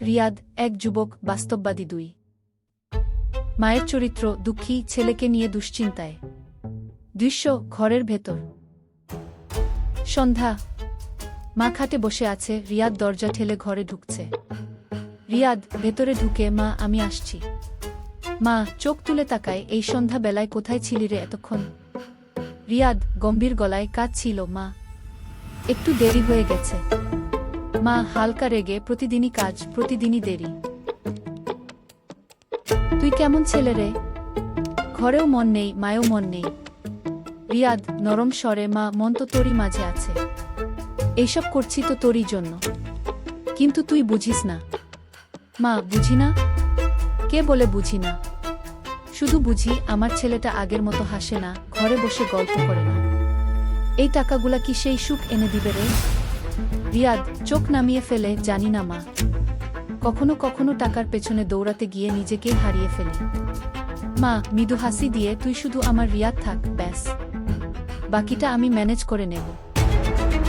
রিয়াদ, এক যুবক, বাস্তববাদী 2। মায়ের চরিত্র, দুঃখী ছেলেকে নিয়ে দুশ্চিন্তায়। দৃশ্য, ঘরের ভেতর। সন্ধ্যা। মা খাটে বসে আছে, রিয়াদ দরজা ঠেলে ঘরে ঢুকছে। রিয়াদ ভেতরে ঢুকে, মা আমি আসছি। মা চোখ তুলে তাকায়, এই সন্ধ্যা বেলায় কোথায় ছিলি রে এতক্ষণ? রিয়াদ গম্ভীর গলায়, কাজ ছিল মা, একটু দেরি হয়ে গেছে। মা হালকা রেগে, প্রতিদিনই কাজ, প্রতিদিনই দেরি। তুই কেমন ছেলে রে? ঘরেও মন নেই, মায়েও মন নেই। রিয়াদ নরম স্বরে, মা মন তো তোরই মাঝে আছে, এইসব করছি তো তোরই জন্য, কিন্তু তুই বুঝিস না। মা বুঝি না? কে বলে বুঝি না? শুধু বুঝি আমার ছেলেটা আগের মতো হাসে না, ঘরে বসে গল্প করে না। এই টাকাগুলা কি সেই সুখ এনে দিবে রে? রিয়াদ চোখ নামিয়ে ফেলে, জানি না মা, কখনো কখনো টাকার পেছনে দৌড়াতে গিয়ে নিজেকেই হারিয়ে ফেলি। মা মৃদু হাসি দিয়ে, তুই শুধু আমার রিয়াদ থাক, ব্যাস, বাকিটা আমি ম্যানেজ করে নেব।